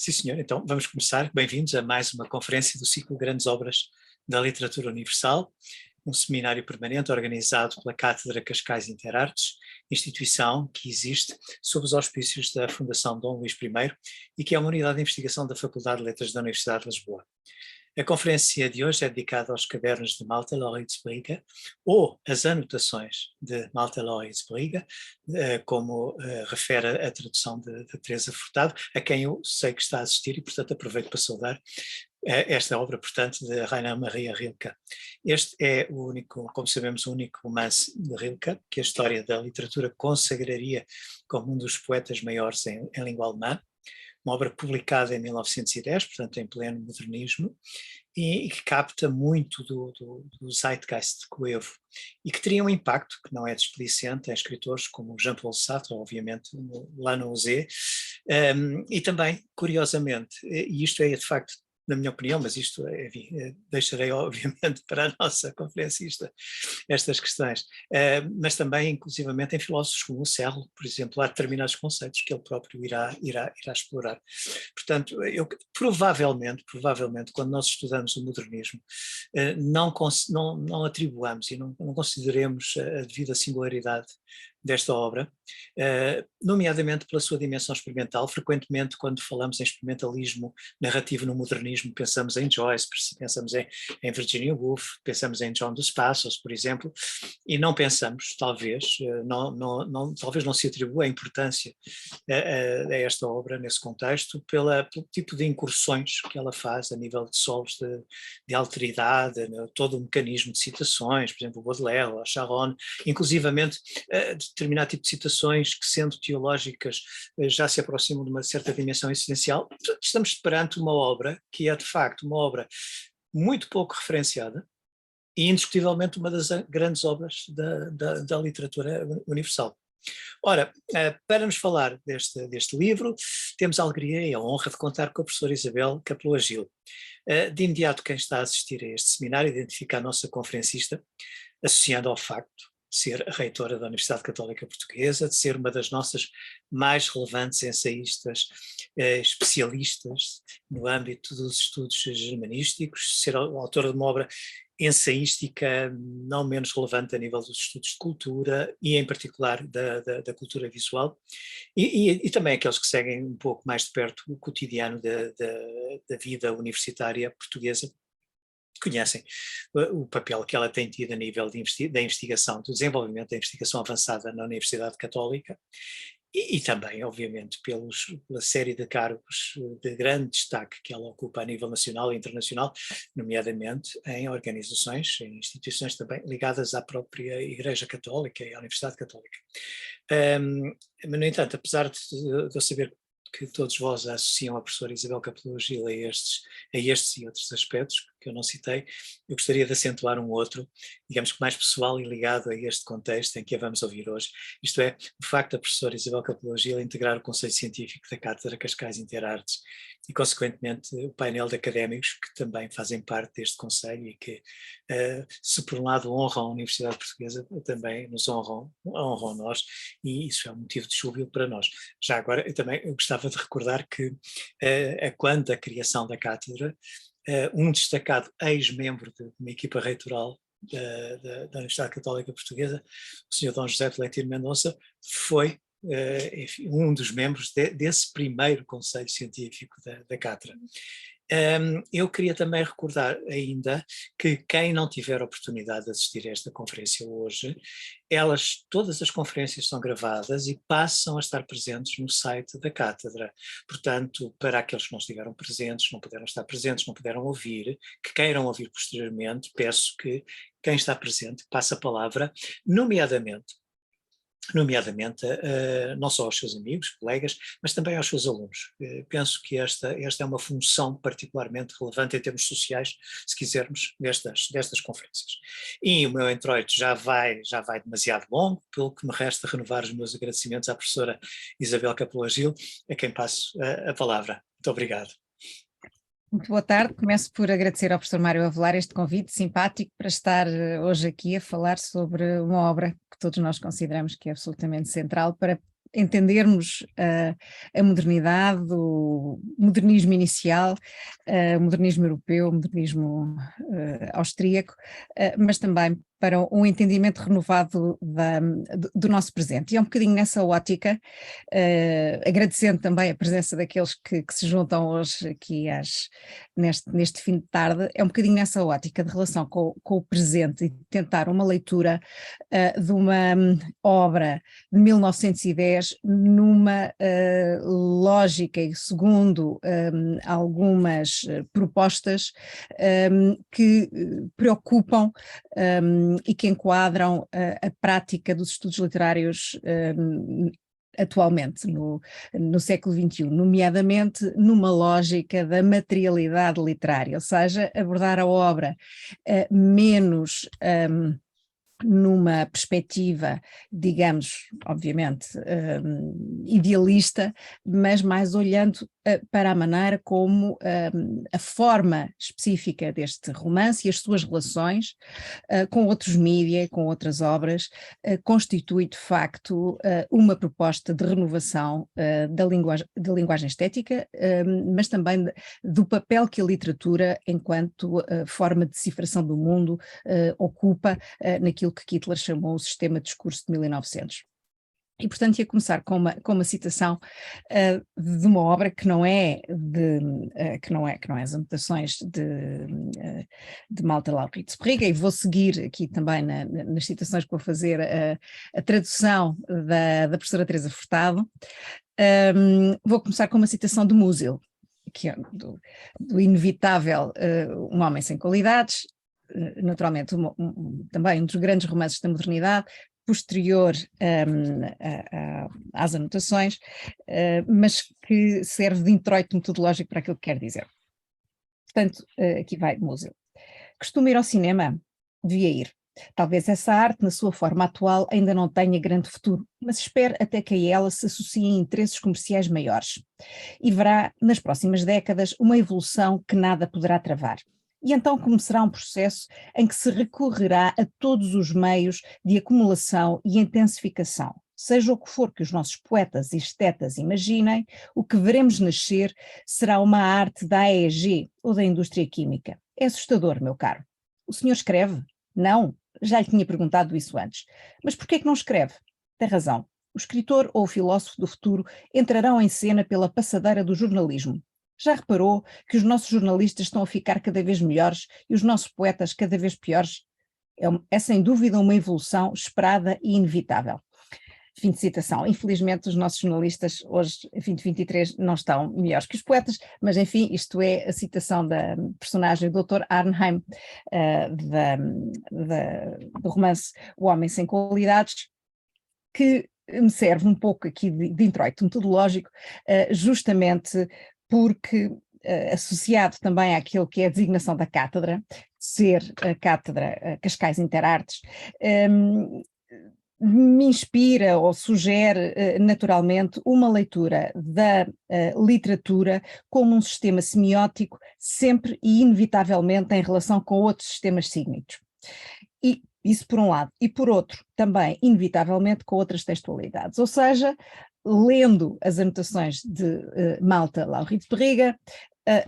Sim, senhor. Então, vamos começar. Bem-vindos a mais uma conferência do ciclo Grandes Obras da Literatura Universal, um seminário permanente organizado pela Cátedra Cascais Interartes, instituição que existe sob os auspícios da Fundação Dom Luís I e que é uma unidade de investigação da Faculdade de Letras da Universidade de Lisboa. A conferência de hoje é dedicada aos cadernos de Malte Loritz Brigge, ou as anotações de Malte Loritz Brigge, como refere a tradução de Teresa Furtado, a quem eu sei que está a assistir e, portanto, aproveito para saudar esta obra, portanto, de Rainer Maria Rilke. Este é o único, como sabemos, o único romance de Rilke que a história da literatura consagraria como um dos poetas maiores em língua alemã. Uma obra publicada em 1910, portanto em pleno modernismo, e que capta muito do zeitgeist coevo e que teria um impacto que não é desplicente em escritores como Jean-Paul Sartre, obviamente, lá no Z, e também, curiosamente, e isto é de facto, na minha opinião, mas isto, enfim, deixarei obviamente para a nossa conferencista estas questões, mas também inclusivamente em filósofos como o Serre, por exemplo, há determinados conceitos que ele próprio irá explorar. Portanto, provavelmente, quando nós estudamos o modernismo, não atribuamos e não consideremos a devida singularidade desta obra, nomeadamente pela sua dimensão experimental. Frequentemente, quando falamos em experimentalismo narrativo no modernismo, pensamos em Joyce, pensamos em Virginia Woolf, pensamos em John dos Passos, por exemplo, e não pensamos, talvez não se atribua a importância a esta obra nesse contexto, pelo tipo de incursões que ela faz a nível de solos de alteridade, todo o mecanismo de citações, por exemplo, o Baudelaire, a Charonne, inclusivamente determinado tipo de citações que, sendo teológicas, já se aproximam de uma certa dimensão existencial. Estamos perante uma obra que é, de facto, uma obra muito pouco referenciada e, indiscutivelmente, uma das grandes obras da literatura universal. Ora, para nos falar deste livro, temos a alegria e a honra de contar com a professora Isabel Capeloa Gil. De imediato, quem está a assistir a este seminário identifica a nossa conferencista, associando ao facto de ser reitora da Universidade Católica Portuguesa, de ser uma das nossas mais relevantes ensaístas, especialistas no âmbito dos estudos germanísticos, ser autora de uma obra ensaística não menos relevante a nível dos estudos de cultura e em particular da cultura visual, e também aqueles que seguem um pouco mais de perto o cotidiano da vida universitária portuguesa, conhecem o papel que ela tem tido a nível da investigação, do desenvolvimento da investigação avançada na Universidade Católica e também, obviamente, pela série de cargos de grande destaque que ela ocupa a nível nacional e internacional, nomeadamente em organizações, em instituições também ligadas à própria Igreja Católica e à Universidade Católica. Mas, no entanto, apesar de eu saber que todos vós associam a professora Isabel Capeloa Gil a estes e outros aspectos que eu não citei, eu gostaria de acentuar um outro, digamos que mais pessoal e ligado a este contexto em que a vamos ouvir hoje, isto é, o facto da professora Isabel Capeloa Gil integrar o Conselho Científico da Cátedra Cascais Interartes e, consequentemente, o painel de académicos que também fazem parte deste Conselho e que, se por um lado honram a Universidade Portuguesa, também nos honram nós, e isso é um motivo de júbilo para nós. Já agora, eu gostava de recordar que, quando a criação da cátedra, um destacado ex-membro de uma equipa reitoral da Universidade Católica Portuguesa, o Sr. Dom José Tolentino Mendonça, foi enfim, um dos membros desse primeiro Conselho Científico da Cátedra. Eu queria também recordar ainda que quem não tiver oportunidade de assistir a esta conferência hoje, todas as conferências são gravadas e passam a estar presentes no site da Cátedra. Portanto, para aqueles que não estiveram presentes, não puderam estar presentes, não puderam ouvir, que queiram ouvir posteriormente, peço que quem está presente passe a palavra, nomeadamente não só aos seus amigos, colegas, mas também aos seus alunos. Penso que esta é uma função particularmente relevante em termos sociais, se quisermos, destas conferências. E o meu introito já vai demasiado longo, pelo que me resta renovar os meus agradecimentos à professora Isabel Capeloa Gil, a quem passo a palavra. Muito obrigado. Muito boa tarde, começo por agradecer ao professor Mário Avelar este convite simpático para estar hoje aqui a falar sobre uma obra que todos nós consideramos que é absolutamente central para entendermos a modernidade, o modernismo inicial, o modernismo europeu, o modernismo austríaco, mas também para um entendimento renovado do nosso presente. E é um bocadinho nessa ótica, agradecendo também a presença daqueles que se juntam hoje aqui neste fim de tarde, é um bocadinho nessa ótica de relação com o presente e tentar uma leitura de uma obra de 1910 numa lógica e segundo algumas propostas que preocupam e que enquadram a prática dos estudos literários atualmente, no século XXI, nomeadamente numa lógica da materialidade literária, ou seja, abordar a obra menos numa perspectiva, digamos, obviamente, idealista, mas mais olhando para a maneira como a forma específica deste romance e as suas relações com outros mídia, com outras obras, constitui de facto uma proposta de renovação da linguagem estética, mas também do papel que a literatura, enquanto forma de decifração do mundo, ocupa naquilo que Kittler chamou o sistema de discurso de 1900. E, portanto, ia começar com uma citação de uma obra que não é as anotações de Malte Laurits-Brigge, e vou seguir aqui também nas citações que vou fazer a tradução da professora Teresa Furtado. Vou começar com uma citação de Musil, que é do inevitável Um Homem Sem Qualidades, naturalmente também um dos grandes romances da modernidade, posterior às anotações, mas que serve de introito metodológico para aquilo que quer dizer. Portanto, aqui vai Musil. Costumo ir ao cinema? Devia ir. Talvez essa arte, na sua forma atual, ainda não tenha grande futuro, mas espero até que a ela se associem interesses comerciais maiores. E verá, nas próximas décadas, uma evolução que nada poderá travar. E então começará um processo em que se recorrerá a todos os meios de acumulação e intensificação. Seja o que for que os nossos poetas e estetas imaginem, o que veremos nascer será uma arte da AEG ou da indústria química. É assustador, meu caro. O senhor escreve? Não, já lhe tinha perguntado isso antes. Mas por que é que não escreve? Tem razão. O escritor ou o filósofo do futuro entrarão em cena pela passadeira do jornalismo. Já reparou que os nossos jornalistas estão a ficar cada vez melhores e os nossos poetas cada vez piores? É sem dúvida uma evolução esperada e inevitável. Fim de citação. Infelizmente os nossos jornalistas hoje, em 2023, não estão melhores que os poetas, mas enfim, isto é a citação da personagem do Dr. Arnheim, do romance O Homem Sem Qualidades, que me serve um pouco aqui de introito metodológico, justamente porque, associado também àquilo que é a designação da cátedra, ser a cátedra Cascais Interartes, me inspira ou sugere naturalmente uma leitura da literatura como um sistema semiótico, sempre e inevitavelmente em relação com outros sistemas sígnicos. E isso por um lado, e por outro também inevitavelmente com outras textualidades, ou seja, lendo as anotações de Malte Laurits-Brigge,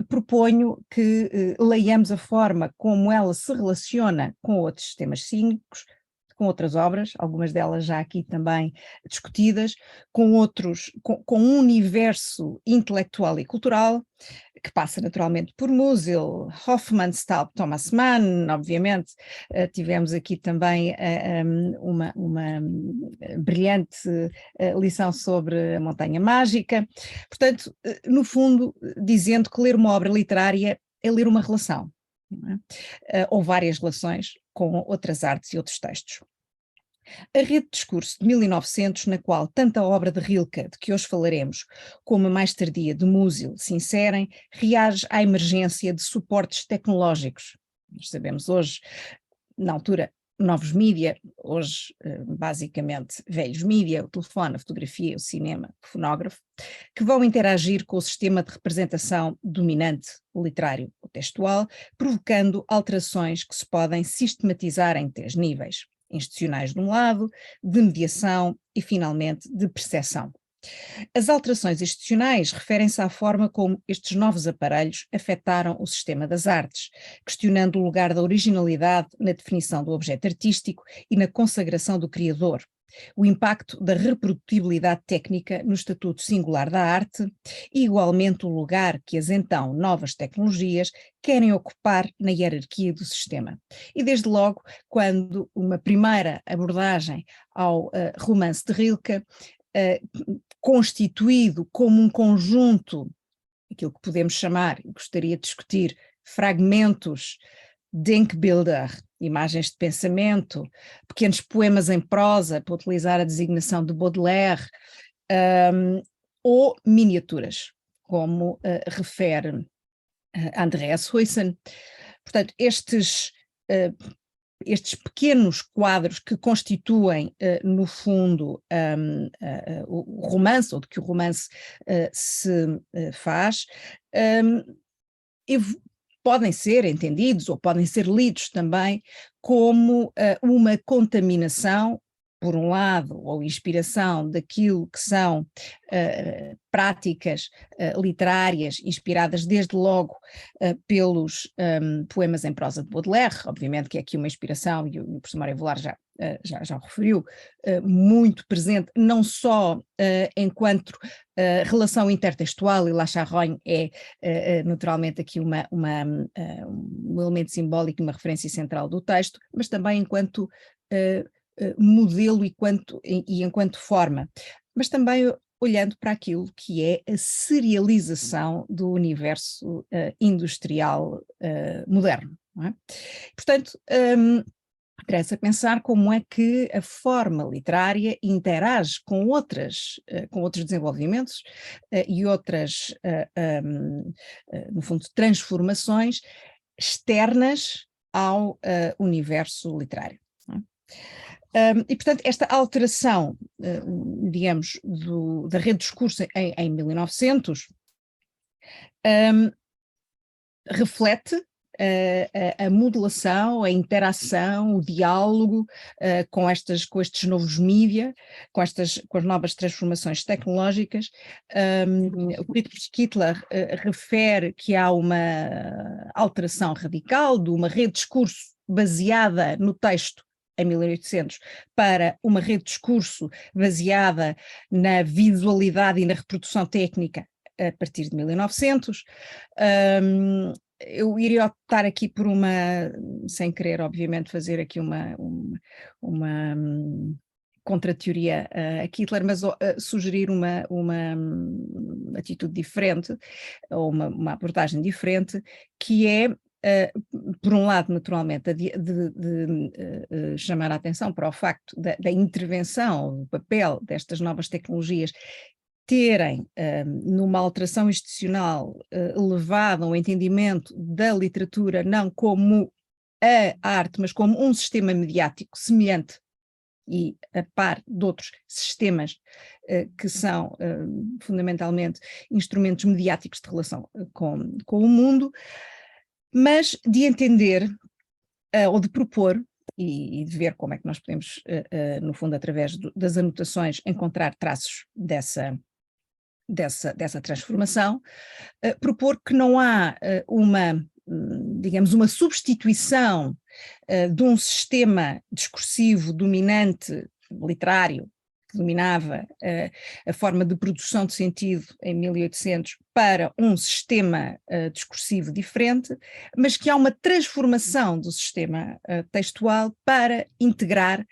proponho que leiamos a forma como ela se relaciona com outros sistemas sígnicos, com outras obras, algumas delas já aqui também discutidas, com um universo intelectual e cultural, que passa naturalmente por Musil, Hofmannsthal, Thomas Mann, obviamente, tivemos aqui também uma brilhante lição sobre a Montanha Mágica, portanto, no fundo, dizendo que ler uma obra literária é ler uma relação, não é? Ou várias relações com outras artes e outros textos. A rede de discurso de 1900, na qual tanto a obra de Rilke, de que hoje falaremos, como a mais tardia de Musil se inserem, reage à emergência de suportes tecnológicos. Nós sabemos hoje, na altura, novos mídia, hoje basicamente velhos mídia, o telefone, a fotografia, o cinema, o fonógrafo, que vão interagir com o sistema de representação dominante, o literário, o textual, provocando alterações que se podem sistematizar em 3 níveis. Institucionais de um lado, de mediação e finalmente de percepção. As alterações institucionais referem-se à forma como estes novos aparelhos afetaram o sistema das artes, questionando o lugar da originalidade na definição do objeto artístico e na consagração do criador, o impacto da reprodutibilidade técnica no estatuto singular da arte e, igualmente, o lugar que as então novas tecnologias querem ocupar na hierarquia do sistema. E, desde logo, quando uma primeira abordagem ao romance de Rilke, constituído como um conjunto, aquilo que podemos chamar, e gostaria de discutir, fragmentos, Denkbilder, imagens de pensamento, pequenos poemas em prosa, para utilizar a designação de Baudelaire, ou miniaturas, como refere Andreas Huyssen. Portanto, estes pequenos quadros que constituem, no fundo, o romance, ou de que o romance se faz, podem ser entendidos ou podem ser lidos também como uma contaminação, por um lado, ou inspiração daquilo que são práticas literárias inspiradas desde logo pelos poemas em prosa de Baudelaire, obviamente que é aqui uma inspiração, e o professor Mário Velar já o referiu, muito presente, não só enquanto relação intertextual, e La Charogne é naturalmente aqui um elemento simbólico e uma referência central do texto, mas também enquanto modelo e enquanto forma, mas também olhando para aquilo que é a serialização do universo industrial moderno, não é? Portanto, interessa pensar como é que a forma literária interage com outros desenvolvimentos e outras, no fundo, transformações externas ao universo literário. E, portanto, esta alteração, digamos, da rede de discurso em 1900 reflete a modelação, a interação, o diálogo com estes novos mídia, com as novas transformações tecnológicas. O Friedrich Kittler refere que há uma alteração radical de uma rede de discurso baseada no texto em 1800 para uma rede de discurso baseada na visualidade e na reprodução técnica a partir de 1900. Eu iria optar aqui por sem querer obviamente fazer aqui uma contra-teoria a Kittler, mas sugerir uma atitude diferente, ou uma abordagem diferente, que é, por um lado, naturalmente, de chamar a atenção para o facto da intervenção, do papel destas novas tecnologias terem, numa alteração institucional, levado ao entendimento da literatura não como a arte, mas como um sistema mediático semelhante e a par de outros sistemas que são fundamentalmente instrumentos mediáticos de relação com o mundo, mas de entender ou de propor e de ver como é que nós podemos, no fundo, através das anotações, encontrar traços dessa transformação, propor que não há digamos, uma substituição de um sistema discursivo dominante, literário, que dominava a forma de produção de sentido em 1800 para um sistema discursivo diferente, mas que há uma transformação do sistema textual para integrar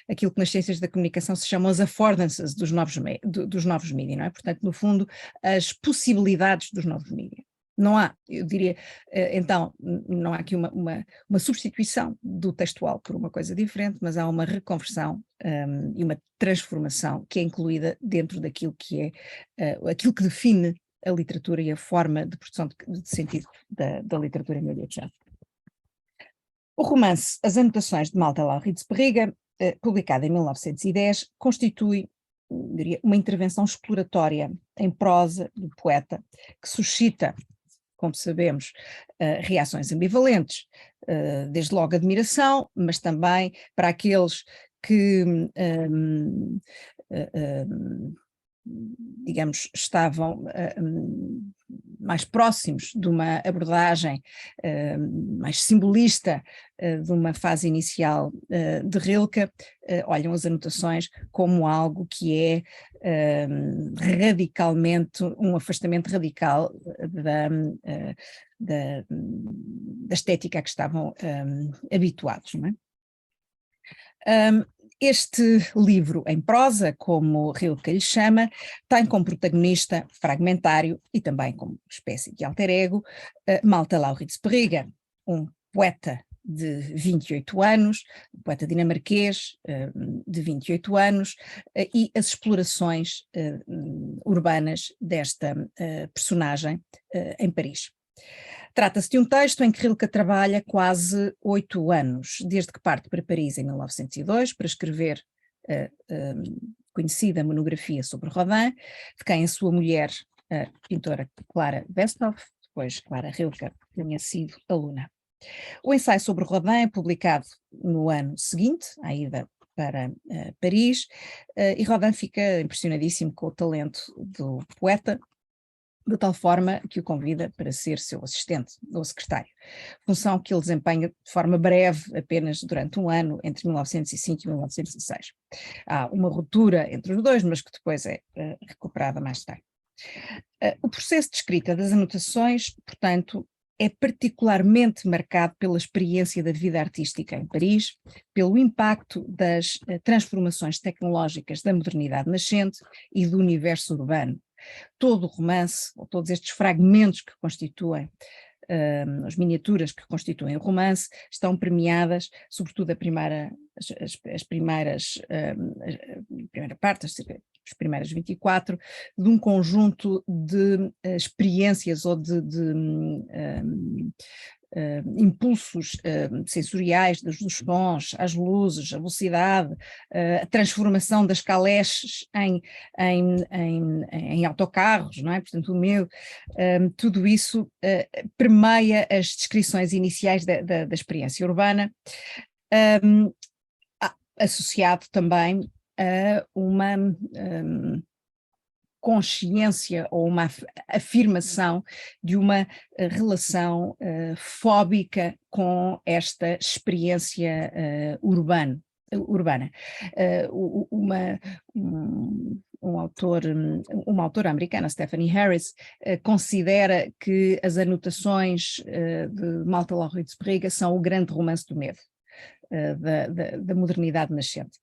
aquilo que nas ciências da comunicação se chamam as affordances dos novos mídias, não é? Portanto, no fundo, as possibilidades dos novos mídias. Não há, eu diria, então, não há aqui uma substituição do textual por uma coisa diferente, mas há uma reconversão e uma transformação que é incluída dentro daquilo que é aquilo que define a literatura e a forma de produção de sentido da literatura em 1800. O romance As Anotações de Malta Laurits Berriga, publicado em 1910, constitui, diria, uma intervenção exploratória em prosa do poeta que suscita, como sabemos, reações ambivalentes, desde logo admiração, mas também para aqueles que digamos, estavam mais próximos de uma abordagem mais simbolista de uma fase inicial de Rilke, olham as anotações como algo que é radicalmente, um afastamento radical da estética a que estavam habituados, não é? Este livro em prosa, como Rilke lhe chama, tem como protagonista fragmentário e também como espécie de alter ego, Malte Laurits Perriga, um poeta de 28 anos, um poeta dinamarquês de 28 anos, e as explorações urbanas desta personagem em Paris. Trata-se de um texto em que Rilke trabalha quase 8 anos, desde que parte para Paris em 1902 para escrever a conhecida monografia sobre Rodin, de quem a sua mulher, a pintora Clara Westhoff, depois Clara Rilke, tinha sido aluna. O ensaio sobre Rodin é publicado no ano seguinte, à ida para Paris, e Rodin fica impressionadíssimo com o talento do poeta, de tal forma que o convida para ser seu assistente ou secretário, função que ele desempenha de forma breve, apenas durante um ano, entre 1905 e 1906. Há uma ruptura entre os dois, mas que depois é recuperada mais tarde. O processo de escrita das anotações, portanto, é particularmente marcado pela experiência da vida artística em Paris, pelo impacto das transformações tecnológicas da modernidade nascente e do universo urbano. Todo o romance, ou todos estes fragmentos que constituem, as miniaturas que constituem o romance, estão premiadas, sobretudo a primeira parte, as primeiras 24, de um conjunto de experiências ou de impulsos sensoriais, dos sons, as luzes, a velocidade, a transformação das caleches em autocarros, não é? Portanto, o medo, tudo isso permeia as descrições iniciais da experiência urbana, associado também a uma consciência ou uma afirmação de uma relação fóbica com esta experiência urbana. Uma autora americana, Stephanie Harris, considera que as anotações de Malte Laurits Perriga são o grande romance do medo da modernidade nascente.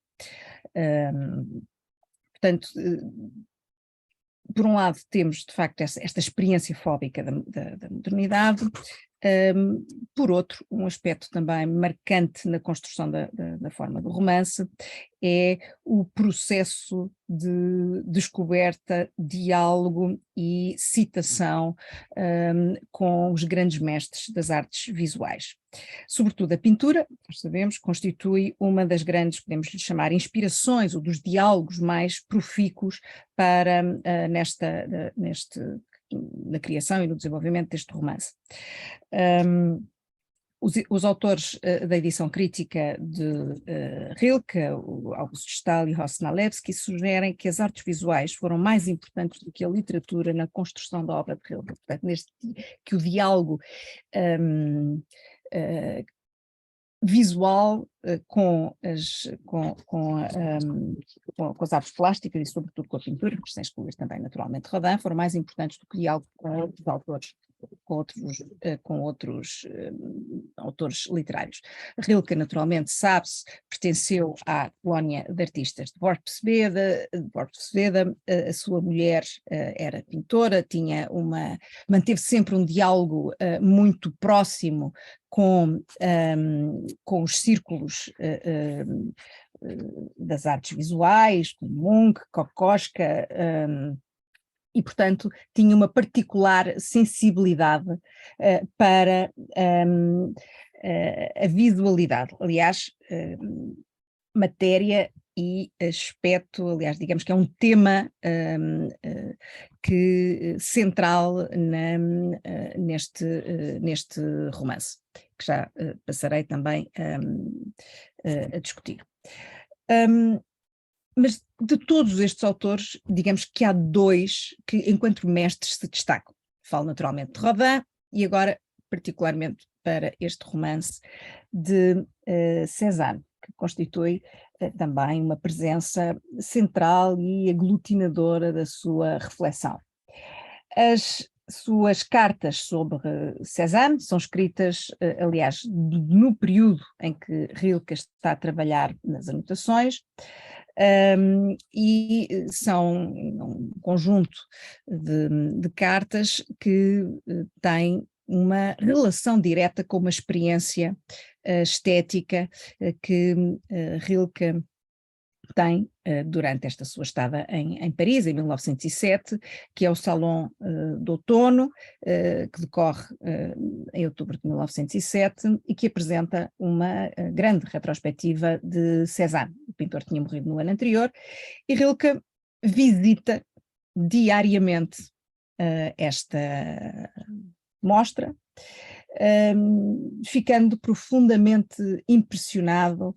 Portanto, por um lado temos de facto esta experiência fóbica da modernidade, por outro, um aspecto também marcante na construção da forma do romance é o processo de descoberta, diálogo e citação com os grandes mestres das artes visuais. Sobretudo a pintura, nós sabemos, constitui uma das grandes, podemos lhe chamar, inspirações ou dos diálogos mais profícuos para na criação e no desenvolvimento deste romance. Os autores da edição crítica de Rilke, o August Stahl e Horst Nalewski, sugerem que as artes visuais foram mais importantes do que a literatura na construção da obra de Rilke. Portanto, que o diálogo visual com as artes plásticas e sobretudo com a pintura, que sem excluir também naturalmente Rodin, foram mais importantes do que diálogo com outros autores, com outros autores literários. Rilke, naturalmente, sabe-se, pertenceu à colónia de artistas de Worpswede, a sua mulher era pintora, manteve sempre um diálogo muito próximo com os círculos das artes visuais, como Munch, Kokoschka, e, portanto, tinha uma particular sensibilidade para a visualidade. Aliás, matéria e aspecto, aliás, digamos que é um tema central neste romance, que já passarei também a discutir. Mas de todos estes autores, digamos que há dois que, enquanto mestres, se destacam. Falo naturalmente de Rodin e agora, particularmente, para este romance de Cézanne, que constitui também uma presença central e aglutinadora da sua reflexão. As suas cartas sobre Cézanne são escritas, aliás, no período em que Rilke está a trabalhar nas anotações, e são um conjunto de cartas que têm uma relação direta com uma experiência estética que Rilke tem durante esta sua estada em Paris, em 1907, que é o Salão de Outono, que decorre em outubro de 1907 e que apresenta uma grande retrospectiva de Cézanne. O pintor tinha morrido no ano anterior e Rilke visita diariamente esta mostra, ficando profundamente impressionado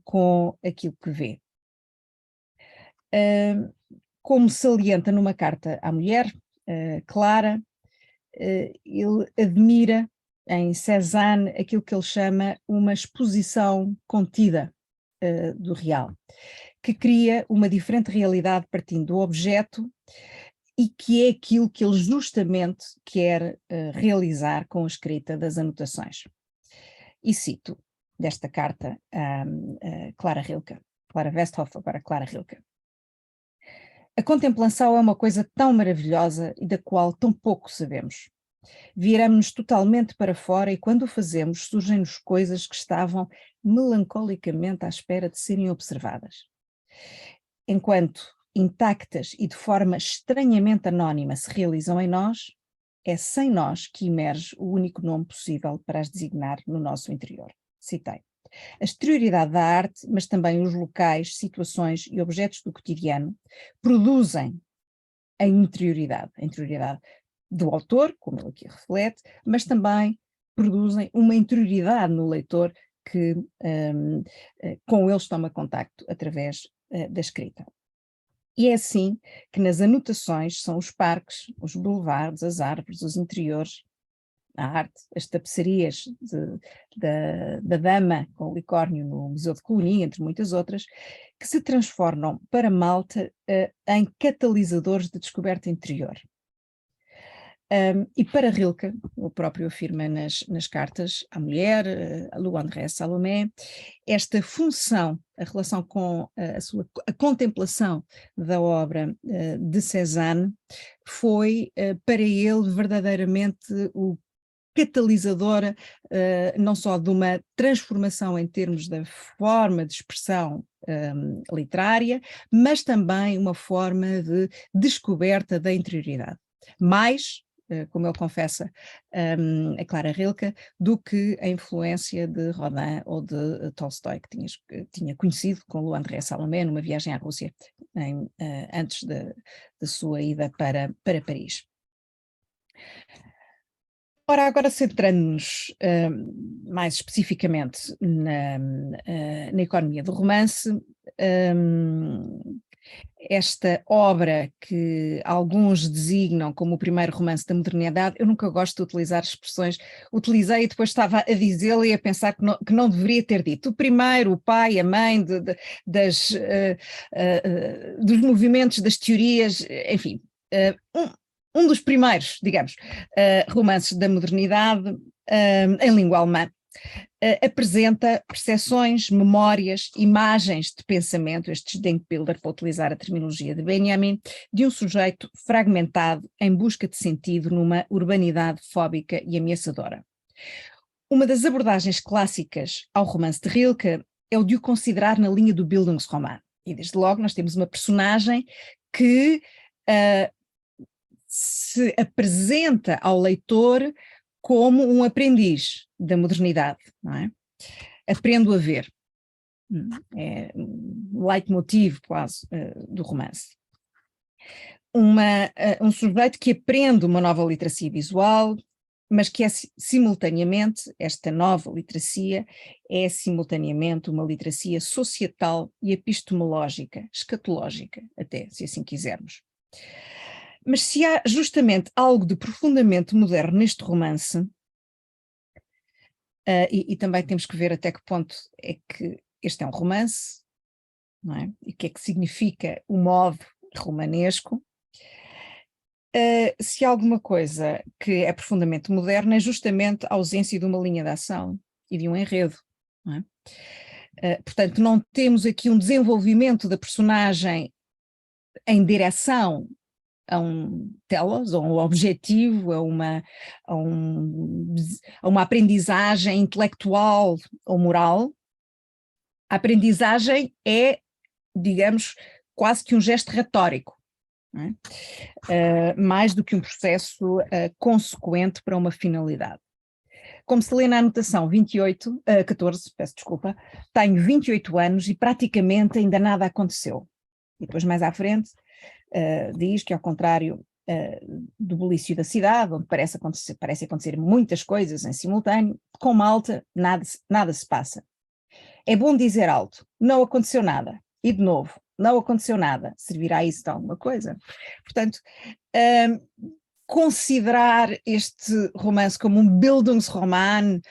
com aquilo que vê. Como salienta numa carta à mulher, Clara, ele admira em Cézanne aquilo que ele chama uma exposição contida do real, que cria uma diferente realidade partindo do objeto e que é aquilo que ele justamente quer realizar com a escrita das anotações. E cito desta carta a Clara Rilke, Clara Westhoff, agora Clara Rilke. A contemplação é uma coisa tão maravilhosa e da qual tão pouco sabemos. Viramos-nos totalmente para fora e quando o fazemos surgem-nos coisas que estavam melancolicamente à espera de serem observadas. Enquanto intactas e de forma estranhamente anónima se realizam em nós, é sem nós que emerge o único nome possível para as designar no nosso interior. Citei. A exterioridade da arte, mas também os locais, situações e objetos do cotidiano, produzem a interioridade do autor, como ele aqui reflete, mas também produzem uma interioridade no leitor que com eles toma contacto através da escrita. E é assim que nas anotações são os parques, os boulevards, as árvores, os interiores, a arte, as tapeçarias da Dama com o unicórnio no Museu de Cluny, entre muitas outras, que se transformam para Malta em catalisadores de descoberta interior. E para Rilke, o próprio afirma nas cartas à mulher, a Lou André Salomé, esta função, a relação com a contemplação da obra de Cézanne foi para ele verdadeiramente o catalisadora não só de uma transformação em termos da forma de expressão literária, mas também uma forma de descoberta da interioridade. Mais, como ele confessa a Clara Rilke, do que a influência de Rodin ou de Tolstói, que tinha conhecido com Lou André Salomé numa viagem à Rússia antes da sua ida para Paris. Ora, agora centrando-nos mais especificamente na economia do romance, esta obra que alguns designam como o primeiro romance da modernidade, eu nunca gosto de utilizar expressões, utilizei e depois estava a dizê-la e a pensar que não deveria ter dito. O primeiro, o pai, a mãe, dos movimentos, das teorias, enfim, um dos primeiros, digamos, romances da modernidade em língua alemã. Apresenta percepções, memórias, imagens de pensamento, este Denkbilder, para utilizar a terminologia de Benjamin, de um sujeito fragmentado em busca de sentido numa urbanidade fóbica e ameaçadora. Uma das abordagens clássicas ao romance de Rilke é o de o considerar na linha do Bildungsroman. E desde logo nós temos uma personagem que se apresenta ao leitor como um aprendiz da modernidade, não é? Aprendo a ver. É um leitmotiv quase do romance. Um sujeito que aprende uma nova literacia visual, mas que é simultaneamente, esta nova literacia é simultaneamente uma literacia societal e epistemológica, escatológica até, se assim quisermos. Mas se há justamente algo de profundamente moderno neste romance, e também temos que ver até que ponto é que este é um romance, não é? E o que é que significa o modo romanesco. Se há alguma coisa que é profundamente moderna é justamente a ausência de uma linha de ação e de um enredo, não é? Portanto, não temos aqui um desenvolvimento da personagem em direção a um telos, a um objetivo, a uma aprendizagem intelectual ou moral. A aprendizagem é, digamos, quase que um gesto retórico, não é? Mais do que um processo consequente para uma finalidade. Como se lê na anotação 14, peço desculpa, tenho 28 anos e praticamente ainda nada aconteceu. E depois mais à frente diz que ao contrário do bulício da cidade, onde parece acontecer muitas coisas em simultâneo, com Malta nada se passa. É bom dizer alto, não aconteceu nada. E de novo, não aconteceu nada. Servirá isso de alguma coisa? Portanto, considerar este romance como um Bildungsroman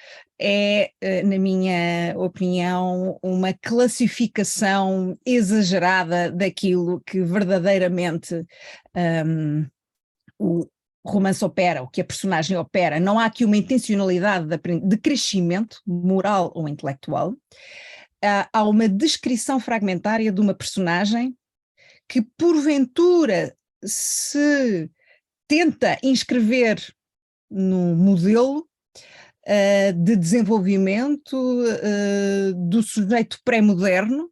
é, na minha opinião, uma classificação exagerada daquilo que verdadeiramente o romance opera, o que a personagem opera. Não há aqui uma intencionalidade de crescimento moral ou intelectual. Há uma descrição fragmentária de uma personagem que porventura se tenta inscrever num modelo de desenvolvimento do sujeito pré-moderno,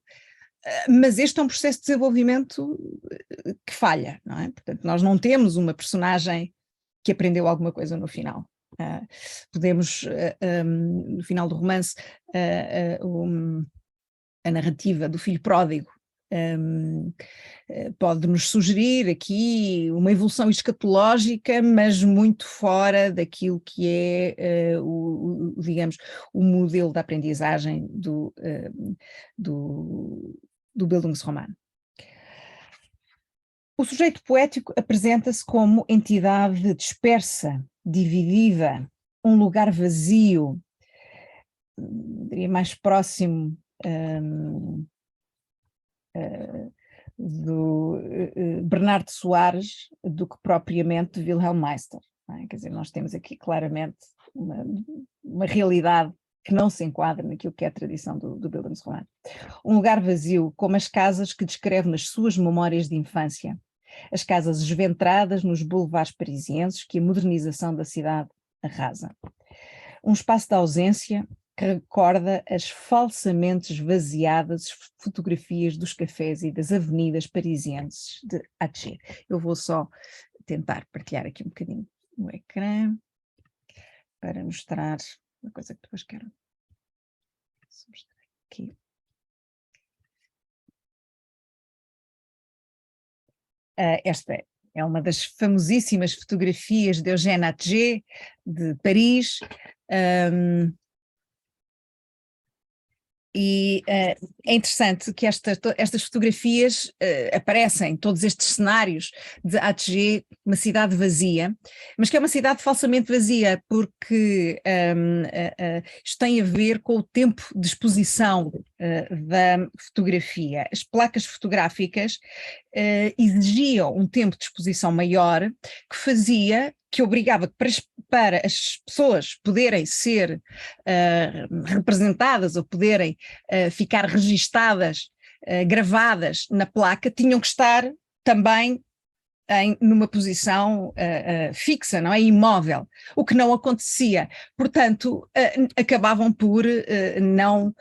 mas este é um processo de desenvolvimento que falha, não é? Portanto, nós não temos uma personagem que aprendeu alguma coisa no final. Podemos, no final do romance, a narrativa do filho pródigo pode-nos sugerir aqui uma evolução escatológica, mas muito fora daquilo que é, digamos, o modelo da aprendizagem do Bildungsroman. O sujeito poético apresenta-se como entidade dispersa, dividida, um lugar vazio, diria mais próximo do Bernardo Soares do que propriamente de Wilhelm Meister. Não é? Quer dizer, nós temos aqui claramente uma realidade que não se enquadra naquilo que é a tradição do Bildungsroman. Um lugar vazio, como as casas que descreve nas suas memórias de infância, as casas esventradas nos boulevards parisienses que a modernização da cidade arrasa. Um espaço de ausência que recorda as falsamente esvaziadas fotografias dos cafés e das avenidas parisienses de Atget. Eu vou só tentar partilhar aqui um bocadinho o ecrã para mostrar uma coisa que depois quero mostrar aqui. Esta é uma das famosíssimas fotografias de Eugène Atget, de Paris, e é interessante que estas fotografias aparecem, todos estes cenários de Atget, uma cidade vazia, mas que é uma cidade falsamente vazia, porque isto tem a ver com o tempo de exposição da fotografia. As placas fotográficas exigiam um tempo de exposição maior, que obrigava para as pessoas poderem ser representadas ou poderem ficar registadas, gravadas na placa, tinham que estar também numa posição fixa, não é? Imóvel, o que não acontecia. Portanto, acabavam por não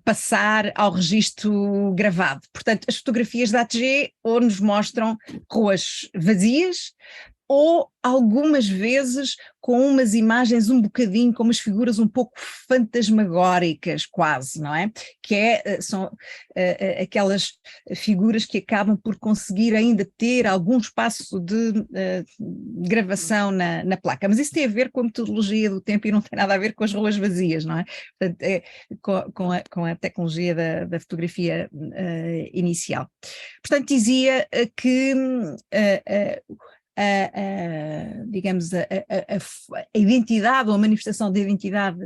passar ao registro gravado. Portanto, as fotografias da Atget ou nos mostram ruas vazias, ou algumas vezes com umas imagens um bocadinho, com umas figuras um pouco fantasmagóricas quase, não é? São aquelas figuras que acabam por conseguir ainda ter algum espaço de gravação na placa, mas isso tem a ver com a metodologia do tempo e não tem nada a ver com as ruas vazias, não é? Portanto, com a tecnologia da fotografia inicial. Portanto, dizia que digamos, a identidade ou a manifestação de identidade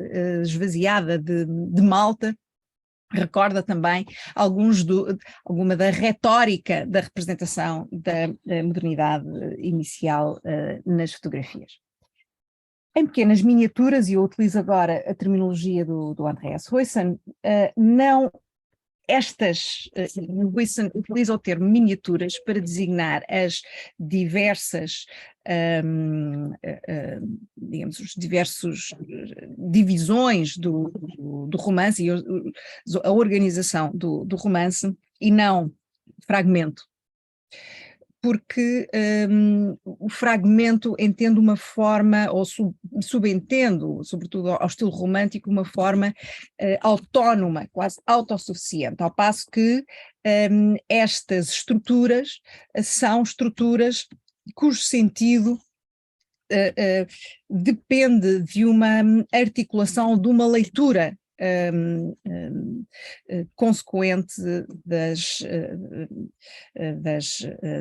esvaziada de Malta recorda também alguma da retórica da representação da modernidade inicial nas fotografias. Em pequenas miniaturas, e eu utilizo agora a terminologia do Andreas Huyssen, Huyssen utiliza o termo miniaturas para designar as diversas, digamos, os diversos divisões do romance e a organização do romance, e não fragmento. Porque o fragmento entende uma forma, ou subentendo, sobretudo ao estilo romântico, uma forma autónoma, quase autossuficiente, ao passo que estas estruturas são estruturas cujo sentido depende de uma articulação, de uma leitura consequente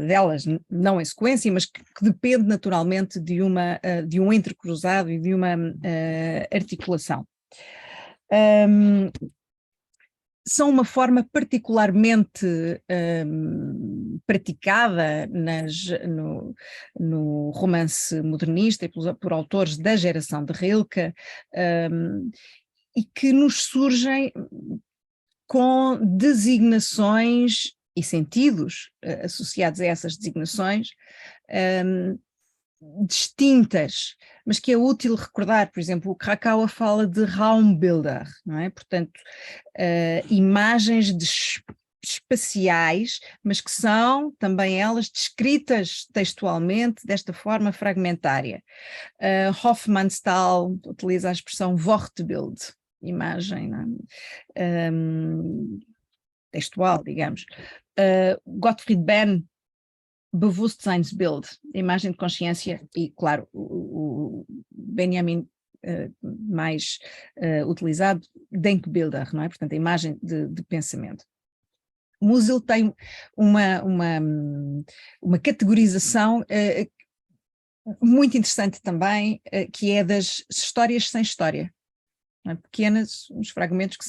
delas, não em sequência, mas que depende naturalmente de um entrecruzado e de uma articulação. São uma forma particularmente praticada no romance modernista e por autores da geração de Rilke, e que nos surgem com designações e sentidos associados a essas designações distintas, mas que é útil recordar. Por exemplo, o Krakawa fala de Raumbilder, não é? Portanto, imagens espaciais, mas que são também elas descritas textualmente desta forma fragmentária. Hofmannsthal utiliza a expressão Wortbild, imagem, não é? Textual, digamos. Gottfried Benn, Bewusstseinsbild, imagem de consciência, e claro, o Benjamin mais utilizado, Denkbilder, não é? Portanto, a imagem de pensamento. Musil tem uma categorização muito interessante também, que é das histórias sem história. Pequenas, uns fragmentos que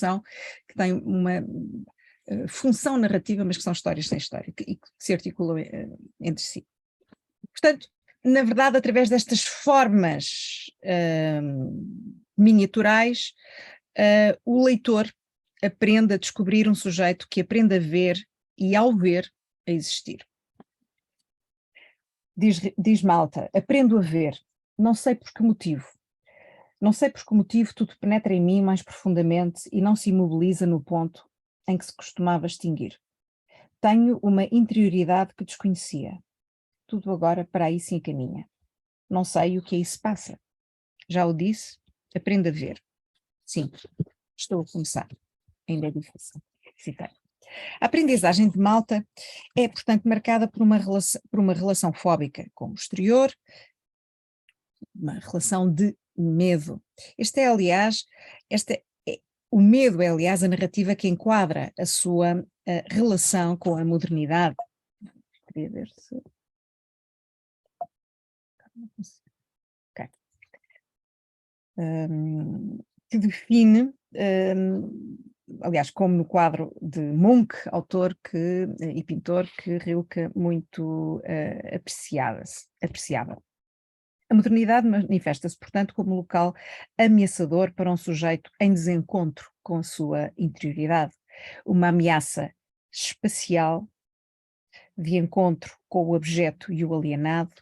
têm uma função narrativa, mas que são histórias sem história, e que se articulam entre si. Portanto, na verdade, através destas formas miniaturais, o leitor aprende a descobrir um sujeito que aprende a ver e, ao ver, a existir. Diz Malta: aprendo a ver, não sei por que motivo. Não sei por que motivo tudo penetra em mim mais profundamente e não se imobiliza no ponto em que se costumava extinguir. Tenho uma interioridade que desconhecia. Tudo agora para aí se encaminha. Não sei o que aí se passa. Já o disse, aprendo a ver. Sim, estou a começar. Ainda é difícil. Citei. A aprendizagem de Malta é, portanto, marcada por uma relação fóbica com o exterior, uma relação de medo. O medo é, aliás, a narrativa que enquadra a sua relação com a modernidade. Queria ver se... Okay. Que define, aliás, como no quadro de Munch, autor e pintor que Rilke muito apreciava. A modernidade manifesta-se, portanto, como local ameaçador para um sujeito em desencontro com a sua interioridade, uma ameaça espacial de encontro com o objeto e o alienado,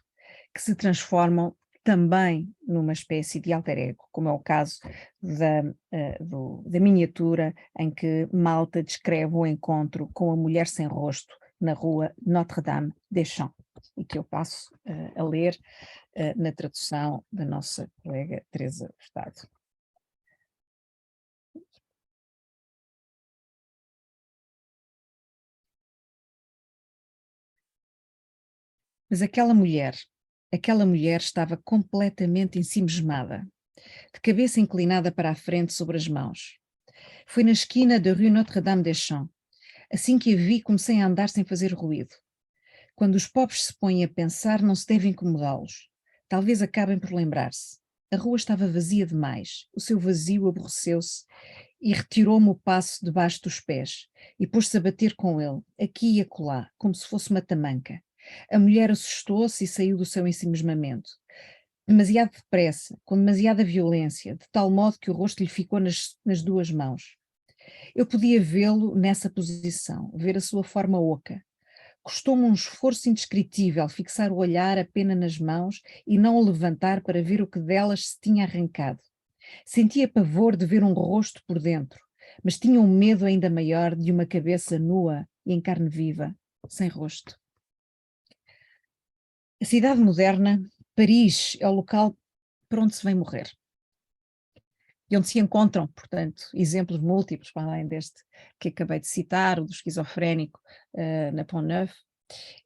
que se transformam também numa espécie de alter ego, como é o caso da miniatura em que Malta descreve o encontro com a mulher sem rosto na rua Notre-Dame-des-Champs, e que eu passo a ler na tradução da nossa colega Teresa Furtado. Mas aquela mulher estava completamente ensimismada, de cabeça inclinada para a frente sobre as mãos. Foi na esquina da rue Notre-Dame-des-Champs. Assim que a vi, comecei a andar sem fazer ruído. Quando os pobres se põem a pensar, não se deve incomodá-los. Talvez acabem por lembrar-se. A rua estava vazia demais. O seu vazio aborreceu-se e retirou-me o passo debaixo dos pés e pôs-se a bater com ele, aqui e acolá, como se fosse uma tamanca. A mulher assustou-se e saiu do seu ensimismamento. Demasiado depressa, com demasiada violência, de tal modo que o rosto lhe ficou nas duas mãos. Eu podia vê-lo nessa posição, ver a sua forma oca. Custou-me um esforço indescritível fixar o olhar apenas nas mãos e não o levantar para ver o que delas se tinha arrancado. Sentia pavor de ver um rosto por dentro, mas tinha um medo ainda maior de uma cabeça nua e em carne viva, sem rosto. A cidade moderna, Paris, é o local para onde se vem morrer. E onde se encontram, portanto, exemplos múltiplos, para além deste que acabei de citar, o do esquizofrénico na Pont-Neuf,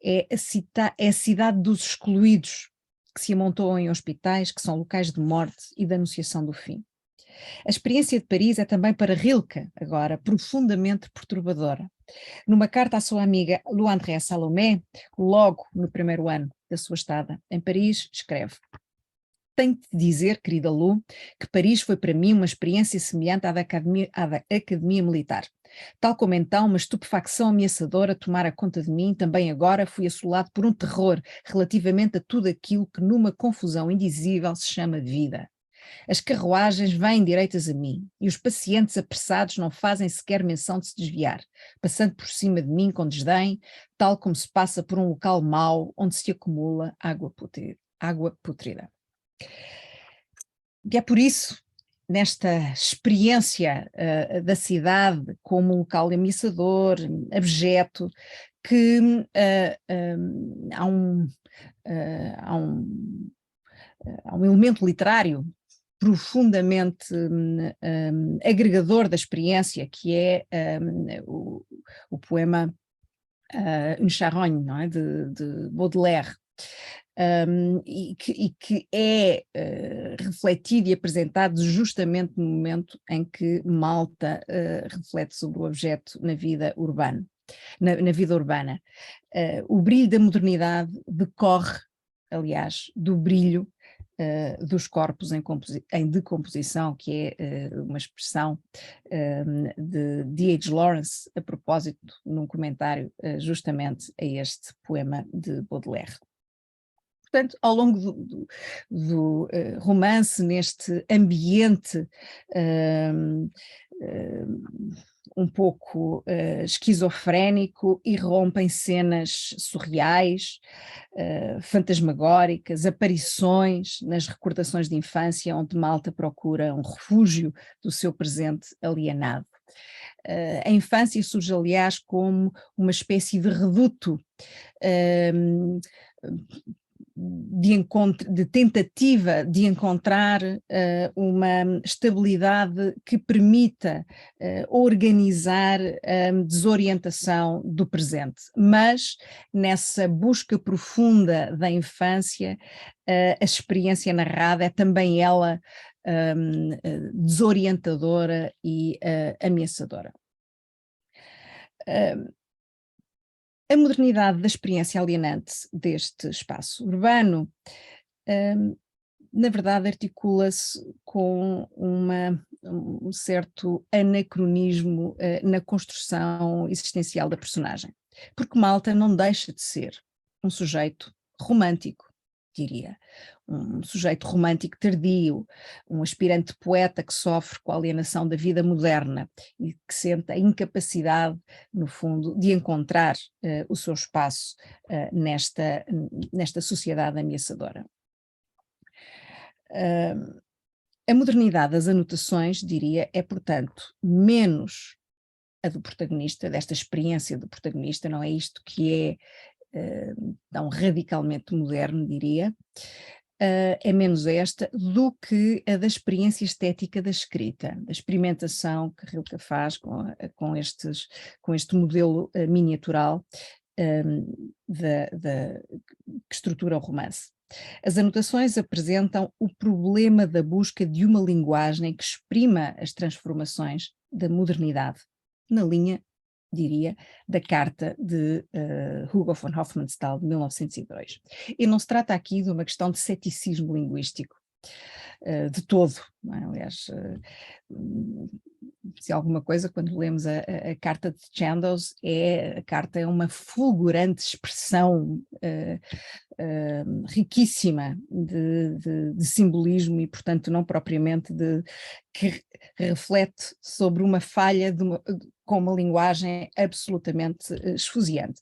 é a cidade dos excluídos, que se amontoam em hospitais, que são locais de morte e de anunciação do fim. A experiência de Paris é também para Rilke, agora, profundamente perturbadora. Numa carta à sua amiga Louandrée Salomé, logo no primeiro ano da sua estada em Paris, escreve: tenho de dizer, querida Lu, que Paris foi para mim uma experiência semelhante à da Academia Militar. Tal como então uma estupefacção ameaçadora tomara conta de mim, também agora fui assolado por um terror relativamente a tudo aquilo que numa confusão indizível se chama vida. As carruagens vêm direitas a mim, e os pacientes apressados não fazem sequer menção de se desviar, passando por cima de mim com desdém, tal como se passa por um local mau onde se acumula água putrida. E é por isso, nesta experiência da cidade como um local ameaçador, abjeto, que há um elemento literário profundamente agregador da experiência, que é o poema Une Charogne, não é? de Baudelaire. E que é refletido e apresentado justamente no momento em que Malta reflete sobre o objeto na vida urbana. Na vida urbana. O brilho da modernidade decorre, aliás, do brilho dos corpos em decomposição, que é uma expressão de D.H. Lawrence, a propósito, num comentário justamente a este poema de Baudelaire. Portanto, ao longo do romance, neste ambiente um pouco esquizofrénico, irrompem cenas surreais, fantasmagóricas, aparições nas recordações de infância, onde Malta procura um refúgio do seu presente alienado. A infância surge, aliás, como uma espécie de reduto de tentativa de encontrar uma estabilidade que permita organizar a desorientação do presente. Mas nessa busca profunda da infância, a experiência narrada é também ela desorientadora e ameaçadora. A modernidade da experiência alienante deste espaço urbano, na verdade, articula-se com um certo anacronismo na construção existencial da personagem, porque Malta não deixa de ser um sujeito romântico, diria, um sujeito romântico tardio, um aspirante poeta que sofre com a alienação da vida moderna e que sente a incapacidade, no fundo, de encontrar o seu espaço nesta sociedade ameaçadora. A modernidade das anotações, diria, é, portanto, menos a do protagonista, desta experiência do protagonista, não é isto que é tão radicalmente moderno, diria, é menos esta do que a da experiência estética da escrita, da experimentação que Rilke faz com este modelo miniatural que estrutura o romance. As anotações apresentam o problema da busca de uma linguagem que exprima as transformações da modernidade, na linha, diria, da carta de Hugo von Hofmannsthal de 1902. E não se trata aqui de uma questão de ceticismo linguístico, de todo, não é? Aliás, se alguma coisa, quando lemos a carta de Chandos, a carta é uma fulgurante expressão riquíssima de simbolismo e, portanto, não propriamente que reflete sobre uma falha com uma linguagem absolutamente esfuziante.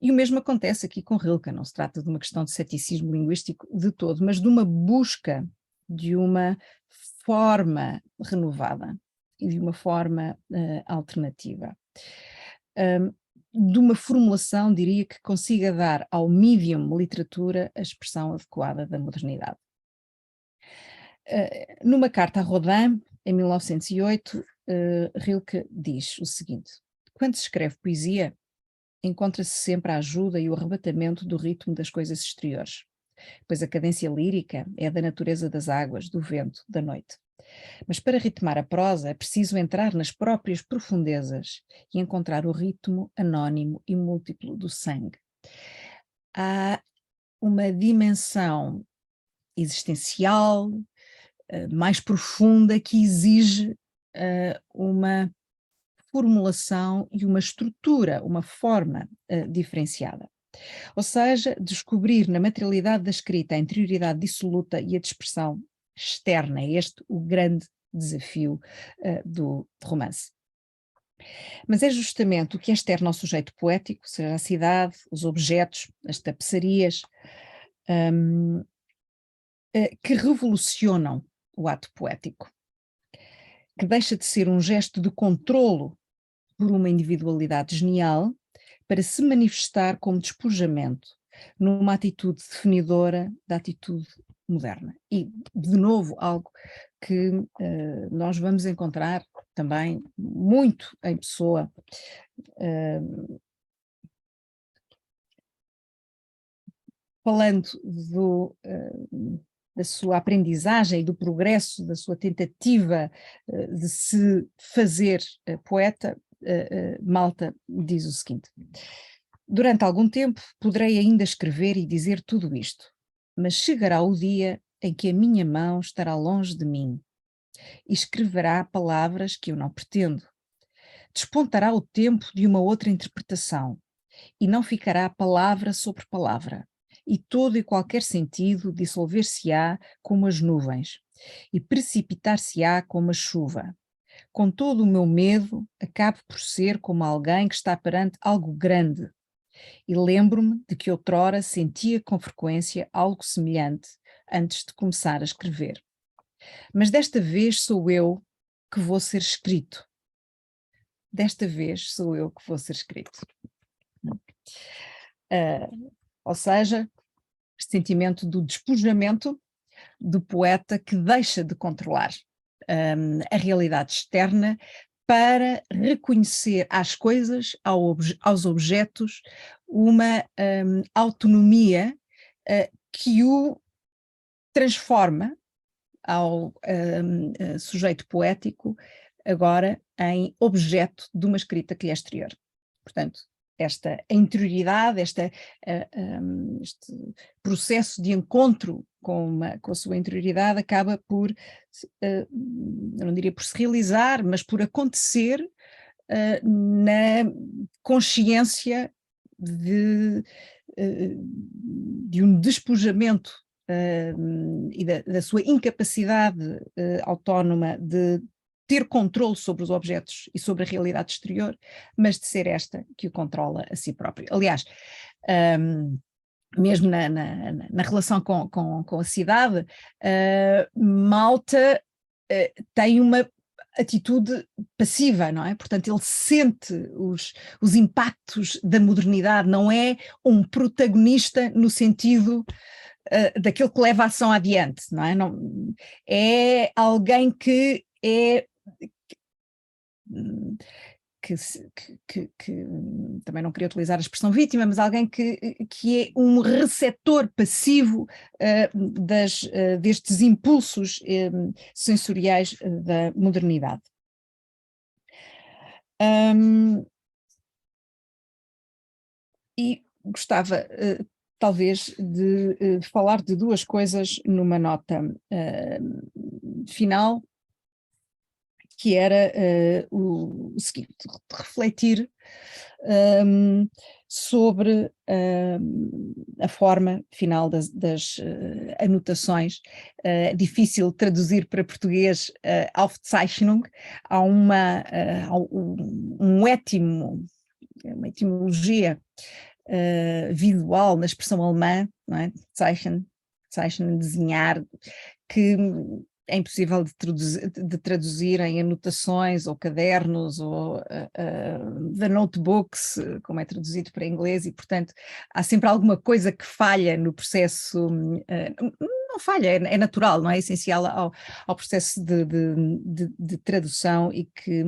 E o mesmo acontece aqui com Rilke, não se trata de uma questão de ceticismo linguístico de todo, mas de uma busca de uma forma renovada e de uma forma alternativa. De uma formulação, diria, que consiga dar ao medium literatura a expressão adequada da modernidade. Numa carta a Rodin, em 1908, Rilke diz o seguinte: quando se escreve poesia, encontra-se sempre a ajuda e o arrebatamento do ritmo das coisas exteriores, pois a cadência lírica é da natureza das águas, do vento, da noite. Mas para ritmar a prosa é preciso entrar nas próprias profundezas e encontrar o ritmo anónimo e múltiplo do sangue. Há uma dimensão existencial, mais profunda, que exige uma formulação e uma estrutura, uma forma diferenciada. Ou seja, descobrir na materialidade da escrita a interioridade dissoluta e a dispersão externa. É este o grande desafio do romance. Mas é justamente o que é externo ao sujeito poético, seja a cidade, os objetos, as tapeçarias, que revolucionam o ato poético, que deixa de ser um gesto de controlo por uma individualidade genial para se manifestar como despojamento numa atitude definidora da atitude moderna. E, de novo, algo que nós vamos encontrar também muito em Pessoa, falando da sua aprendizagem e do progresso, da sua tentativa de se fazer poeta, Malta diz o seguinte: durante algum tempo poderei ainda escrever e dizer tudo isto, mas chegará o dia em que a minha mão estará longe de mim e escreverá palavras que eu não pretendo. Despontará o tempo de uma outra interpretação e não ficará palavra sobre palavra, e todo e qualquer sentido dissolver-se-á como as nuvens e precipitar-se-á como a chuva. Com todo o meu medo, acabo por ser como alguém que está perante algo grande. E lembro-me de que outrora sentia com frequência algo semelhante antes de começar a escrever. Mas desta vez sou eu que vou ser escrito. Desta vez sou eu que vou ser escrito. Ou seja, este sentimento do despojamento do poeta que deixa de controlar a realidade externa para reconhecer às coisas, aos objetos, uma autonomia que o transforma ao sujeito poético agora em objeto de uma escrita que lhe é exterior. Portanto, esta interioridade, este processo de encontro com a sua interioridade acaba por, eu não diria por se realizar, mas por acontecer na consciência de um despojamento e da sua incapacidade autónoma de ter controle sobre os objetos e sobre a realidade exterior, mas de ser esta que o controla a si próprio. Aliás, mesmo na relação com a cidade, Malta tem atitude passiva, não é? Portanto, ele sente os impactos da modernidade, não é um protagonista no sentido daquilo que leva a ação adiante, não é? Não, é alguém que é... Que também não queria utilizar a expressão vítima, mas alguém que é um receptor passivo destes impulsos sensoriais da modernidade. E gostava talvez de falar de duas coisas numa nota final, que era o seguinte: refletir sobre a forma final das anotações. Difícil traduzir para português Aufzeichnung. Há uma etimologia visual na expressão alemã, não é? Zeichen, desenhar, que é impossível de traduzir em anotações ou cadernos ou the notebooks, como é traduzido para inglês, e portanto há sempre alguma coisa que falha no processo, não falha, é natural, não é? Essencial ao processo de tradução, e que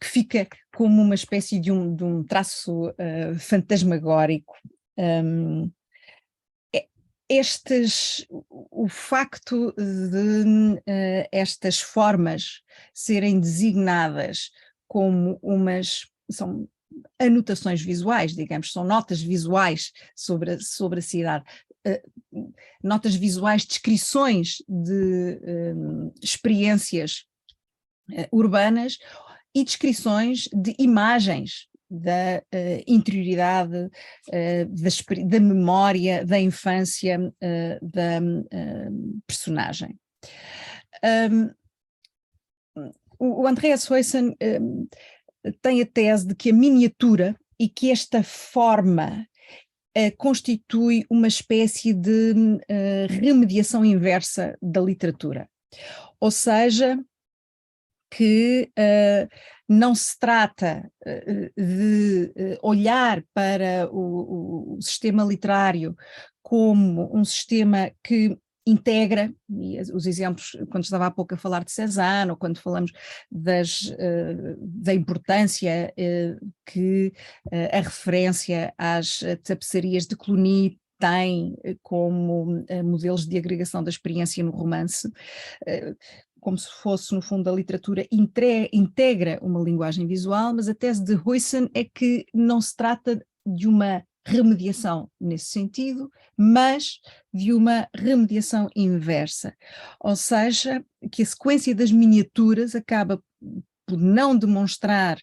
fica como uma espécie de um traço fantasmagórico. O facto de estas formas serem designadas como são anotações visuais, digamos, são notas visuais sobre a cidade, notas visuais, descrições de experiências urbanas e descrições de imagens da interioridade, da memória, da infância da personagem. O Andreas Huyssen tem a tese de que a miniatura e que esta forma constitui uma espécie de remediação inversa da literatura. Ou seja, que não se trata de olhar para o sistema literário como um sistema que integra, e os exemplos, quando estava há pouco a falar de Cézanne, ou quando falamos da importância que a referência às tapeçarias de Cluny tem como modelos de agregação da experiência no romance, como se fosse, no fundo, a literatura integra uma linguagem visual, mas a tese de Huyssen é que não se trata de uma remediação nesse sentido, mas de uma remediação inversa, ou seja, que a sequência das miniaturas acaba por não demonstrar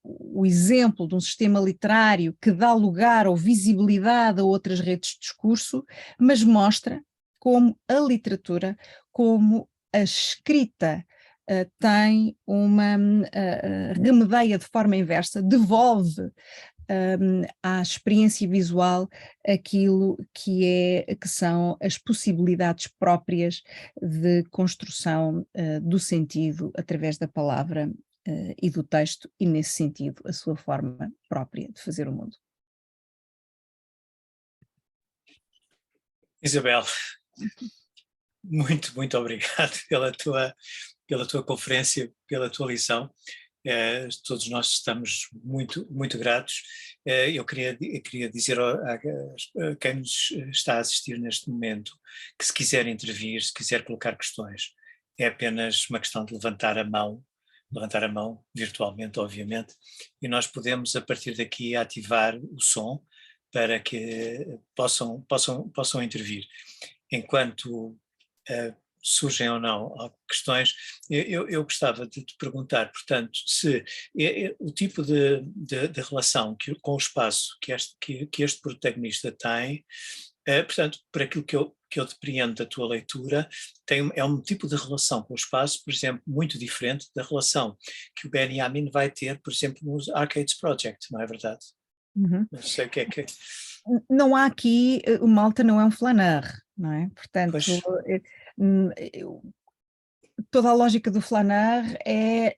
o exemplo de um sistema literário que dá lugar ou visibilidade a outras redes de discurso, mas mostra como a literatura, como a escrita tem uma remedeia de forma inversa, devolve à experiência visual aquilo que são as possibilidades próprias de construção do sentido através da palavra e do texto, e nesse sentido a sua forma própria de fazer o mundo. Isabel, muito obrigado pela tua conferência, pela tua lição. Todos nós estamos muito gratos. Eu queria dizer a quem nos está a assistir neste momento que, se quiser intervir, se quiser colocar questões, é apenas uma questão de levantar a mão virtualmente, obviamente, e nós podemos a partir daqui ativar o som para que possam intervir. Enquanto surgem ou não questões, eu gostava de te perguntar, portanto, se o tipo de relação com o espaço que este protagonista tem, portanto, por aquilo que eu depreendo da tua leitura, é um tipo de relação com o espaço, por exemplo, muito diferente da relação que o Benjamin vai ter, por exemplo, nos Arcades Project, não é verdade? Uhum. Não sei o que é que... Não há aqui, o Malta não é um flaneur, não é? Portanto, toda a lógica do Flaneur é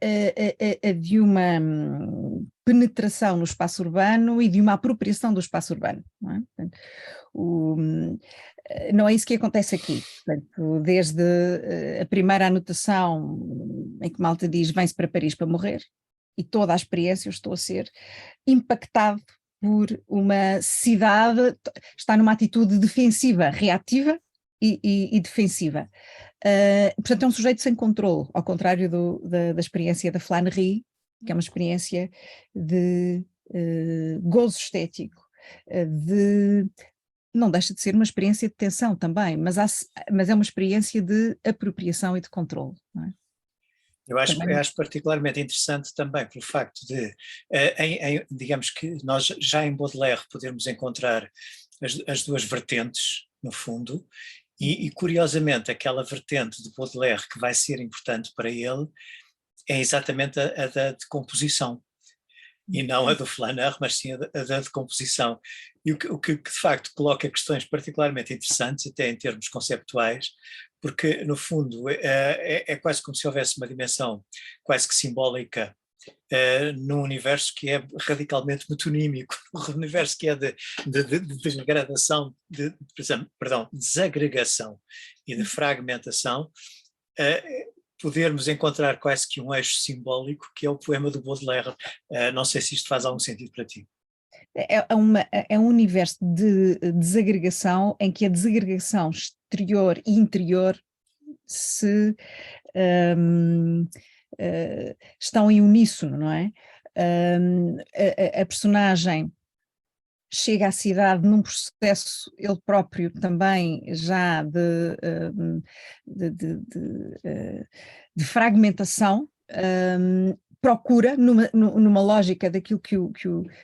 a de uma penetração no espaço urbano e de uma apropriação do espaço urbano, não é? Portanto, não é isso que acontece aqui. Portanto, desde a primeira anotação em que Malta diz vem-se para Paris para morrer, e toda a experiência eu estou a ser impactado por uma cidade, está numa atitude defensiva, reativa e defensiva. Portanto, é um sujeito sem controle, ao contrário da experiência da Flannery, que é uma experiência de gozo estético, não deixa de ser uma experiência de tensão também, mas é uma experiência de apropriação e de controle, não é? Eu acho particularmente interessante também pelo facto de, digamos que nós já em Baudelaire podemos encontrar as duas vertentes, no fundo, e curiosamente aquela vertente de Baudelaire que vai ser importante para ele é exatamente a da decomposição, e não a do Flaneur, mas sim a da decomposição. E o que de facto coloca questões particularmente interessantes, até em termos conceptuais, porque no fundo é quase como se houvesse uma dimensão quase que simbólica num universo que é radicalmente metonímico, um universo que é de degradação, desagregação e de fragmentação, podermos encontrar quase que um eixo simbólico que é o poema do Baudelaire. Não sei se isto faz algum sentido para ti. É um universo de desagregação em que a desagregação exterior e interior estão em uníssono, não é? A personagem chega à cidade num processo, ele próprio também já de fragmentação, procura, numa lógica daquilo que o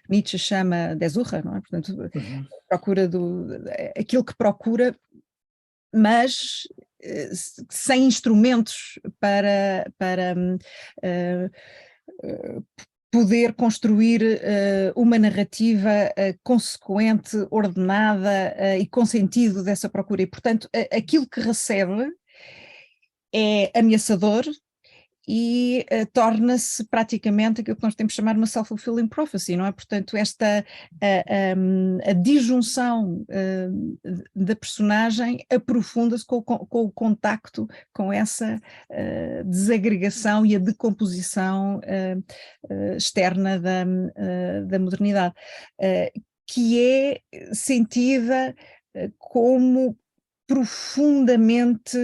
Nietzsche chama de Suche, não é? Portanto, procura aquilo que procura, mas sem instrumentos para poder construir uma narrativa consequente, ordenada e com sentido dessa procura. E, portanto, aquilo que recebe é ameaçador e torna-se praticamente aquilo que nós temos de chamar uma self-fulfilling prophecy, não é? Portanto, a disjunção da personagem aprofunda-se com o contacto com essa desagregação e a decomposição externa da modernidade, que é sentida como profundamente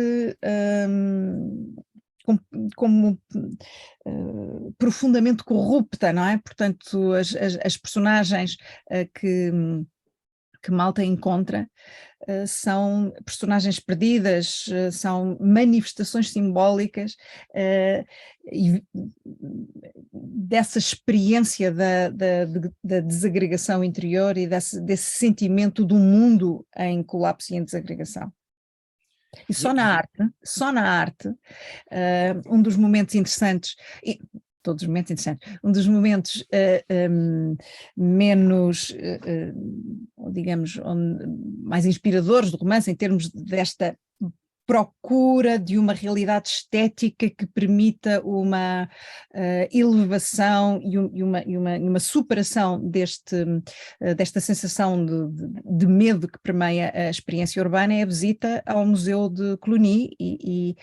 como profundamente corrupta, não é? Portanto, as personagens que Malta encontra são personagens perdidas, são manifestações simbólicas dessa experiência da desagregação interior e desse sentimento do mundo em colapso e em desagregação. E só na arte, um dos momentos interessantes, todos os momentos interessantes, um dos momentos menos, digamos, mais inspiradores do romance, em termos desta procura de uma realidade estética que permita uma elevação e uma superação desta sensação de medo que permeia a experiência urbana, é a visita ao Museu de Cluny e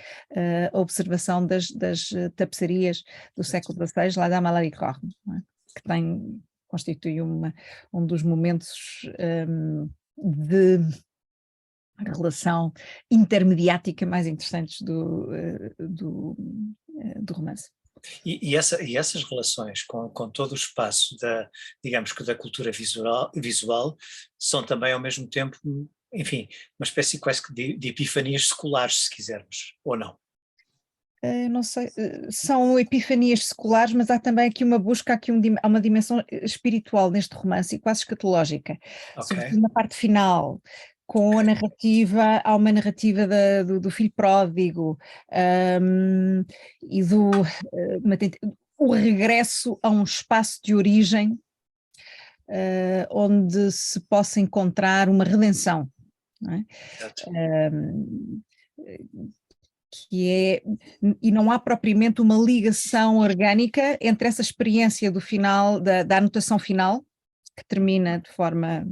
a observação das tapeçarias do século XVI, lá da Malaricorne, que constitui um dos momentos de relação intermediática mais interessantes do romance. E essas relações com todo o espaço digamos que da cultura visual são também ao mesmo tempo, enfim, uma espécie quase que de epifanias seculares, se quisermos, ou não? Não sei, são epifanias seculares, mas há também aqui uma busca, há uma dimensão espiritual neste romance e quase escatológica, sobretudo na parte final, com a narrativa, há uma narrativa do filho pródigo e o regresso a um espaço de origem onde se possa encontrar uma redenção, não é? que é, e não há propriamente uma ligação orgânica entre essa experiência do final, da anotação final, que termina de forma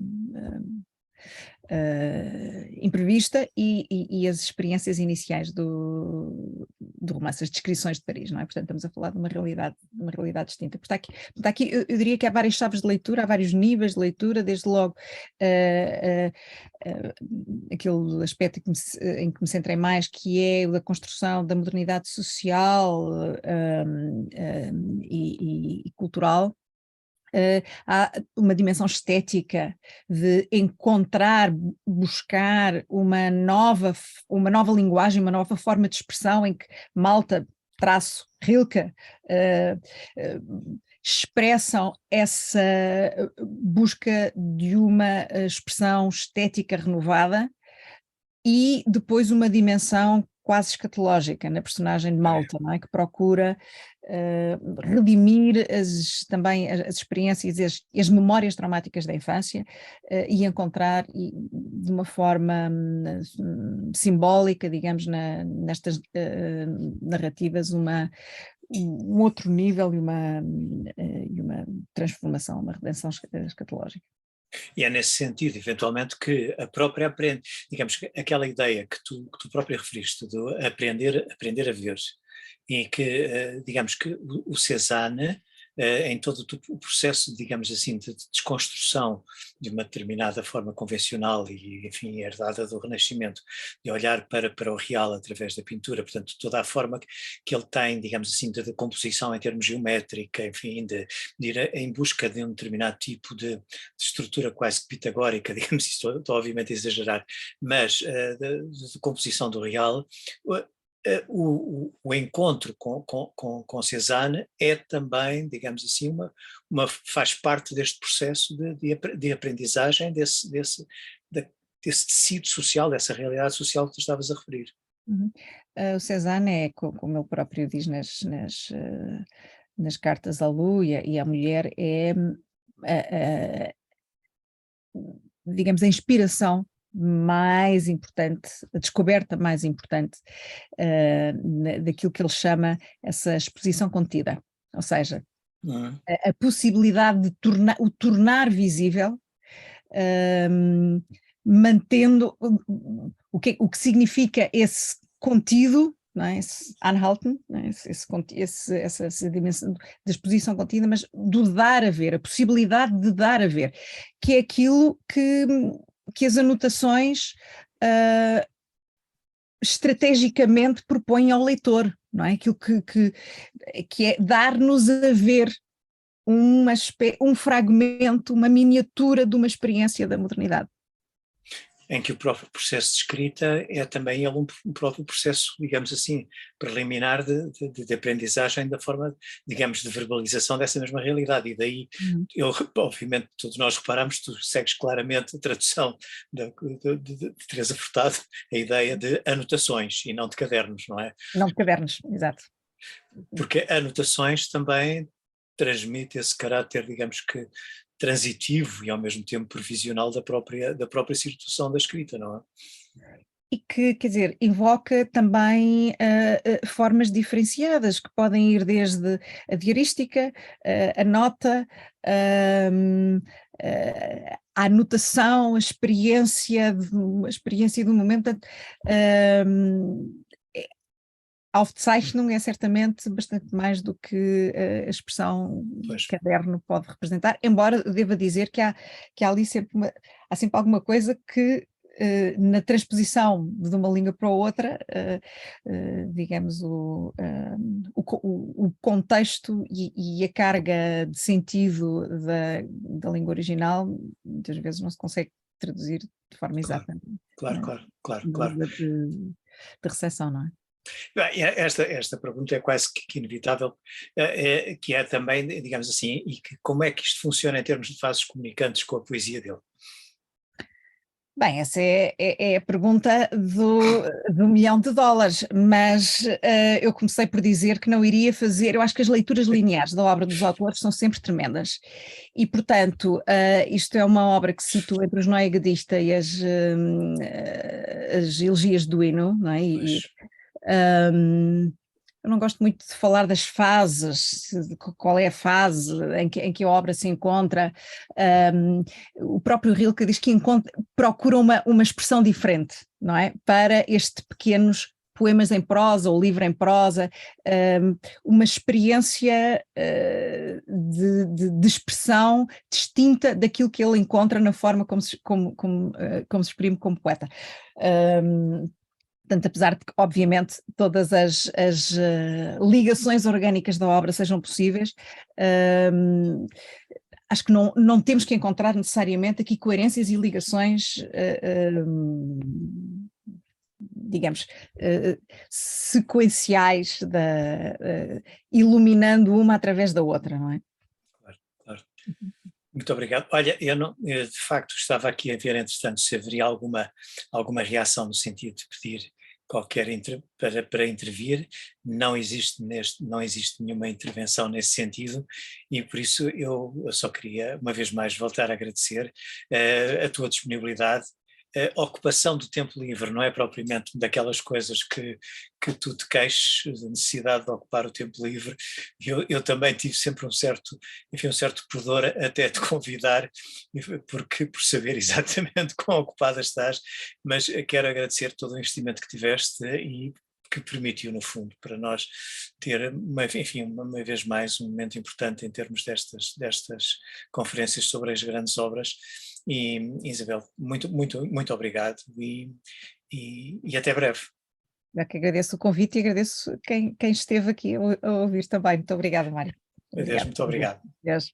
imprevista, e as experiências iniciais do romance, as descrições de Paris, não é? Portanto, estamos a falar de uma realidade distinta. Portanto, aqui eu diria que há várias chaves de leitura, há vários níveis de leitura, desde logo aquele aspecto em que me centrei mais, que é o da construção da modernidade social e cultural. Há uma dimensão estética de encontrar, buscar uma nova linguagem, uma nova forma de expressão, em que Malta, Rilke, expressam essa busca de uma expressão estética renovada, e depois uma dimensão quase escatológica na personagem de Malta, não é? Que procura redimir também as experiências e as memórias traumáticas da infância, e encontrar de uma forma simbólica, digamos, nestas narrativas um outro nível e uma transformação, uma redenção escatológica. E é nesse sentido, eventualmente, que a própria aprende, digamos que aquela ideia que tu própria referiste, de aprender a ver, e que, digamos que o Cézanne, em todo o processo, digamos assim, de desconstrução de uma determinada forma convencional e, enfim, herdada do Renascimento, de olhar para o real através da pintura, portanto, toda a forma que ele tem, digamos assim, de composição em termos geométrica, enfim, de ir em busca de um determinado tipo de estrutura quase pitagórica, digamos, estou obviamente a exagerar, mas de composição do real. O encontro com Cézanne é também, digamos assim, faz parte deste processo de aprendizagem desse tecido social, dessa realidade social que tu estavas a referir. Uhum. O Cézanne é, como ele próprio diz nas cartas à Lua e à mulher, é, digamos, a inspiração mais importante, a descoberta mais importante daquilo que ele chama essa exposição contida, ou seja, a possibilidade de tornar visível, mantendo o que significa esse contido, não é? Esse anhalten, não é? Essa dimensão da exposição contida, mas do dar a ver, a possibilidade de dar a ver, que é aquilo que as anotações estrategicamente propõem ao leitor, não é? Aquilo que é dar-nos a ver um fragmento, uma miniatura de uma experiência da modernidade. Em que o próprio processo de escrita é também ele um próprio processo, digamos assim, preliminar de aprendizagem da forma, digamos, de verbalização dessa mesma realidade. E daí, obviamente, todos nós reparamos, tu segues claramente a tradução de Teresa Furtado, a ideia de anotações e não de cadernos, não é? Não de cadernos, exato. Porque anotações também transmite esse caráter, digamos que, transitivo e ao mesmo tempo previsional da própria situação da escrita, não é? E que, quer dizer, invoca também formas diferenciadas, que podem ir desde a diarística, a nota, a anotação, a experiência do momento. Aufzeichnung é certamente bastante mais do que a expressão caderno pode representar, embora devo dizer que há ali sempre alguma coisa que na transposição de uma língua para outra, digamos, o contexto e a carga de sentido da língua original muitas vezes não se consegue traduzir de forma exata. Claro. De recepção, não é? Esta pergunta é quase que inevitável, que é também, digamos assim, e que como é que isto funciona em termos de vasos comunicantes com a poesia dele? Bem, essa é a pergunta do milhão de dólares, mas eu comecei por dizer que não iria fazer, eu acho que as leituras lineares da obra dos autores são sempre tremendas, e portanto isto é uma obra que se situa entre os Neuegadista e as elegias do Hino, não é? Eu não gosto muito de falar das fases, qual é a fase em que a obra se encontra. O próprio Rilke diz que procura uma expressão diferente, não é? Para estes pequenos poemas em prosa ou livro em prosa, uma experiência de expressão distinta daquilo que ele encontra na forma como se exprime como poeta. Portanto, apesar de que, obviamente, todas as ligações orgânicas da obra sejam possíveis, acho que não temos que encontrar necessariamente aqui coerências e ligações, digamos, sequenciais, iluminando uma através da outra, não é? Claro, claro. Muito obrigado. Olha, eu de facto estava aqui a ver, entretanto, se haveria alguma reação no sentido de pedir qualquer para intervir. Não existe nenhuma intervenção nesse sentido, e por isso eu só queria uma vez mais voltar a agradecer a tua disponibilidade. A ocupação do tempo livre não é propriamente daquelas coisas que tu te queixes, da necessidade de ocupar o tempo livre. Eu também tive sempre um certo pudor até te convidar, por saber exatamente quão ocupada estás, mas quero agradecer todo o investimento que tiveste e que permitiu, no fundo, para nós ter, uma vez mais, um momento importante em termos destas conferências sobre as grandes obras. E, Isabel, muito, muito, muito obrigado e até breve. Eu que agradeço o convite e agradeço quem esteve aqui a ouvir também. Muito obrigada, Mário. Adeus, muito obrigado. Adeus.